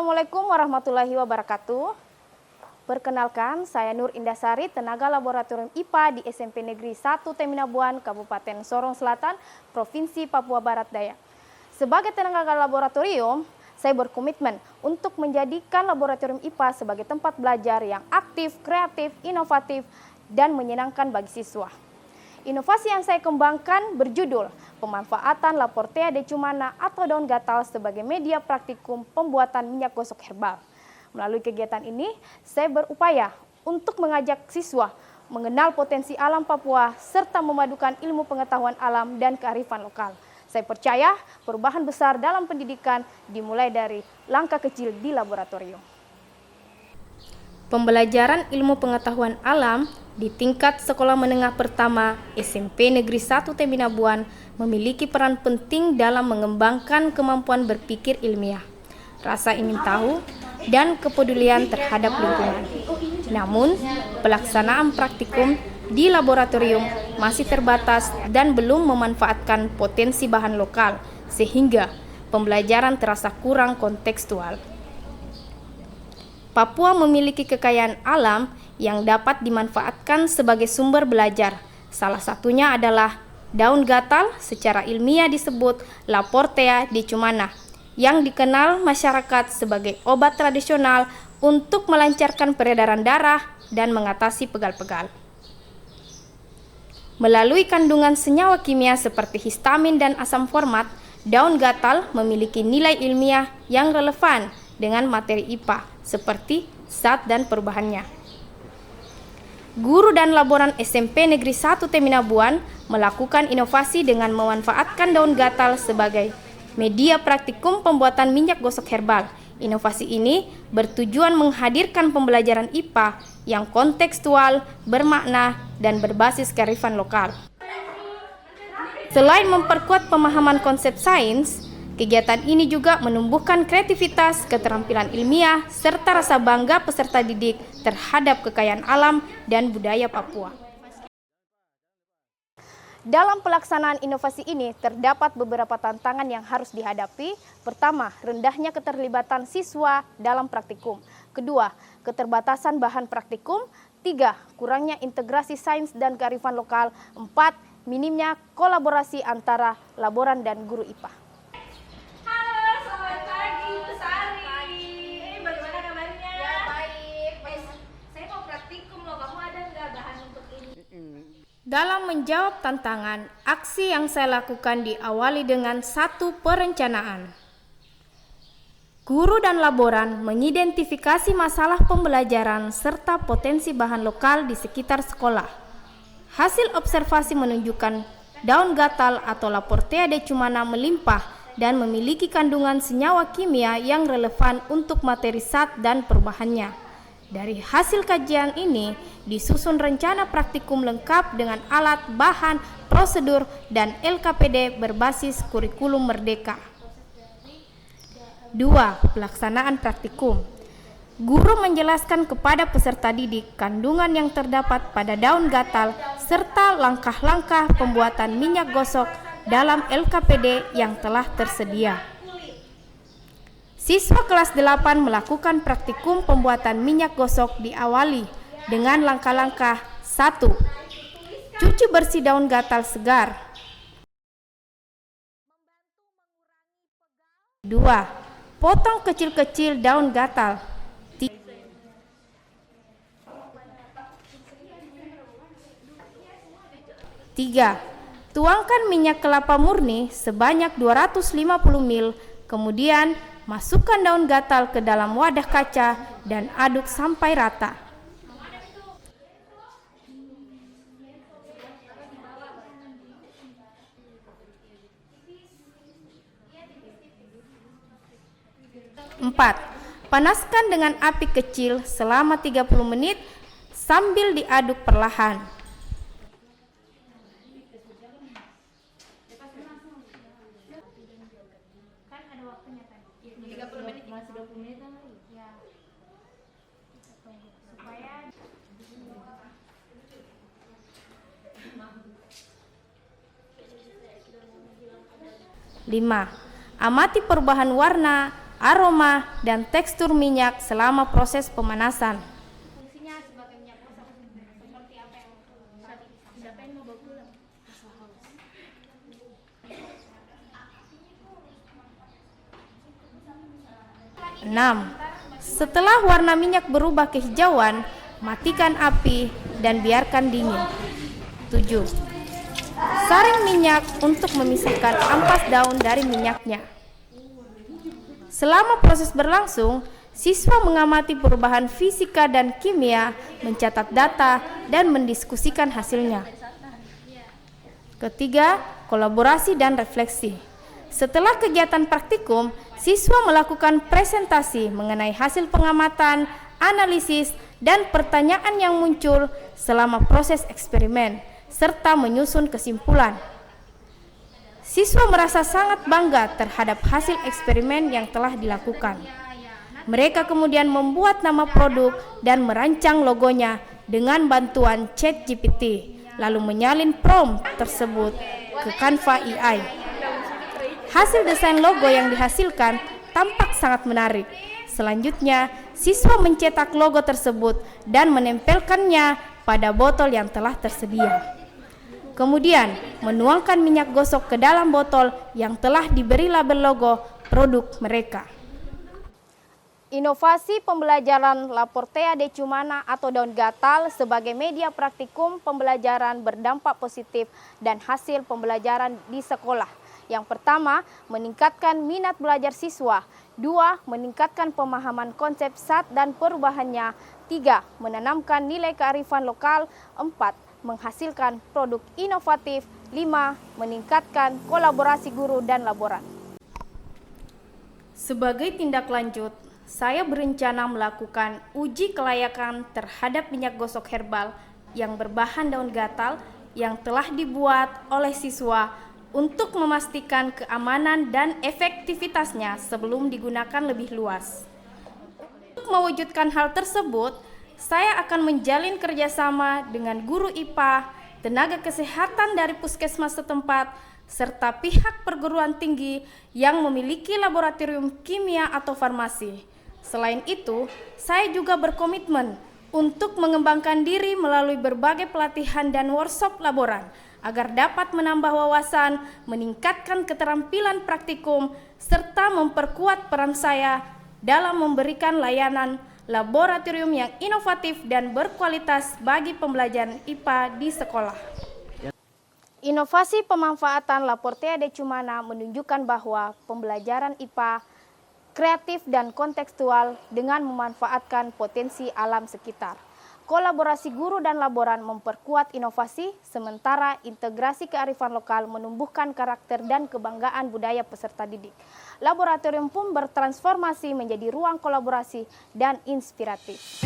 Assalamualaikum warahmatullahi wabarakatuh. Perkenalkan, saya Nur Indasari, tenaga laboratorium IPA di SMP Negeri 1 Teminabuan, Kabupaten Sorong Selatan, Provinsi Papua Barat Daya. Sebagai tenaga laboratorium, saya berkomitmen untuk menjadikan laboratorium IPA sebagai tempat belajar yang aktif, kreatif, inovatif, dan menyenangkan bagi siswa. Inovasi yang saya kembangkan berjudul pemanfaatan Laportea decumana atau daun gatal sebagai media praktikum pembuatan minyak gosok herbal. Melalui kegiatan ini, saya berupaya untuk mengajak siswa mengenal potensi alam Papua serta memadukan ilmu pengetahuan alam dan kearifan lokal. Saya percaya perubahan besar dalam pendidikan dimulai dari langkah kecil di laboratorium. Pembelajaran ilmu pengetahuan alam di tingkat sekolah menengah pertama SMP Negeri 1 Teminabuan memiliki peran penting dalam mengembangkan kemampuan berpikir ilmiah, rasa ingin tahu, dan kepedulian terhadap lingkungan. Namun, pelaksanaan praktikum di laboratorium masih terbatas dan belum memanfaatkan potensi bahan lokal, sehingga pembelajaran terasa kurang kontekstual. Papua memiliki kekayaan alam yang dapat dimanfaatkan sebagai sumber belajar. Salah satunya adalah daun gatal, secara ilmiah disebut Laportea decumana, yang dikenal masyarakat sebagai obat tradisional untuk melancarkan peredaran darah dan mengatasi pegal-pegal. Melalui kandungan senyawa kimia seperti histamin dan asam format, daun gatal memiliki nilai ilmiah yang relevan dengan materi IPA seperti zat dan perubahannya. Guru dan laboran SMP Negeri 1 Teminabuan melakukan inovasi dengan memanfaatkan daun gatal sebagai media praktikum pembuatan minyak gosok herbal. Inovasi ini bertujuan menghadirkan pembelajaran IPA yang kontekstual, bermakna, dan berbasis kearifan lokal. Selain memperkuat pemahaman konsep sains, kegiatan ini juga menumbuhkan kreativitas, keterampilan ilmiah, serta rasa bangga peserta didik terhadap kekayaan alam dan budaya Papua. Dalam pelaksanaan inovasi ini, terdapat beberapa tantangan yang harus dihadapi. Pertama, rendahnya keterlibatan siswa dalam praktikum. Kedua, keterbatasan bahan praktikum. Tiga, kurangnya integrasi sains dan kearifan lokal. Empat, minimnya kolaborasi antara laboran dan guru IPA. Dalam menjawab tantangan, aksi yang saya lakukan diawali dengan satu perencanaan. Guru dan laboran mengidentifikasi masalah pembelajaran serta potensi bahan lokal di sekitar sekolah. Hasil observasi menunjukkan daun gatal atau Laportea decumana melimpah dan memiliki kandungan senyawa kimia yang relevan untuk materi zat dan perubahannya. Dari hasil kajian ini, disusun rencana praktikum lengkap dengan alat, bahan, prosedur, dan LKPD berbasis kurikulum merdeka. 2. Pelaksanaan praktikum. Guru menjelaskan kepada peserta didik kandungan yang terdapat pada daun gatal serta langkah-langkah pembuatan minyak gosok dalam LKPD yang telah tersedia. Siswa kelas 8 melakukan praktikum pembuatan minyak gosok diawali dengan langkah-langkah. 1. Cuci bersih daun gatal segar. 2. Potong kecil-kecil daun gatal. 3. Tuangkan minyak kelapa murni sebanyak 250 ml, kemudian masukkan daun gatal ke dalam wadah kaca dan aduk sampai rata. 4. Panaskan dengan api kecil selama 30 menit sambil diaduk perlahan. 5. Amati perubahan warna, aroma, dan tekstur minyak selama proses pemanasan. Fungsinya sebagai minyak gosok seperti apa yang siapa yang mau pulang? 6. Setelah warna minyak berubah kehijauan, matikan api dan biarkan dingin. 7. Saring minyak untuk memisahkan ampas daun dari minyaknya. Selama proses berlangsung, siswa mengamati perubahan fisika dan kimia, mencatat data, dan mendiskusikan hasilnya. Ketiga, kolaborasi dan refleksi. Setelah kegiatan praktikum, siswa melakukan presentasi mengenai hasil pengamatan, analisis, dan pertanyaan yang muncul selama proses eksperimen, serta menyusun kesimpulan. Siswa merasa sangat bangga terhadap hasil eksperimen yang telah dilakukan. Mereka kemudian membuat nama produk dan merancang logonya dengan bantuan ChatGPT, lalu menyalin prompt tersebut ke Canva AI. Hasil desain logo yang dihasilkan tampak sangat menarik. Selanjutnya, siswa mencetak logo tersebut dan menempelkannya pada botol yang telah tersedia. Kemudian, menuangkan minyak gosok ke dalam botol yang telah diberi label logo produk mereka. Inovasi pembelajaran Laportea decumana atau daun gatal sebagai media praktikum pembelajaran berdampak positif dan hasil pembelajaran di sekolah. Yang pertama, meningkatkan minat belajar siswa. 2. Meningkatkan pemahaman konsep SAT dan perubahannya. 3. Menanamkan nilai kearifan lokal. 4. Menghasilkan produk inovatif. 5. Meningkatkan kolaborasi guru dan laboran. Sebagai tindak lanjut, saya berencana melakukan uji kelayakan terhadap minyak gosok herbal yang berbahan daun gatal yang telah dibuat oleh siswa untuk memastikan keamanan dan efektivitasnya sebelum digunakan lebih luas. Untuk mewujudkan hal tersebut, saya akan menjalin kerjasama dengan guru IPA, tenaga kesehatan dari puskesmas setempat, serta pihak perguruan tinggi yang memiliki laboratorium kimia atau farmasi. Selain itu, saya juga berkomitmen untuk mengembangkan diri melalui berbagai pelatihan dan workshop laboran, agar dapat menambah wawasan, meningkatkan keterampilan praktikum, serta memperkuat peran saya dalam memberikan layanan laboratorium yang inovatif dan berkualitas bagi pembelajaran IPA di sekolah. Inovasi pemanfaatan Laportea decumana menunjukkan bahwa pembelajaran IPA kreatif dan kontekstual dengan memanfaatkan potensi alam sekitar. Kolaborasi guru dan laboran memperkuat inovasi, sementara integrasi kearifan lokal menumbuhkan karakter dan kebanggaan budaya peserta didik. Laboratorium pun bertransformasi menjadi ruang kolaborasi dan inspiratif.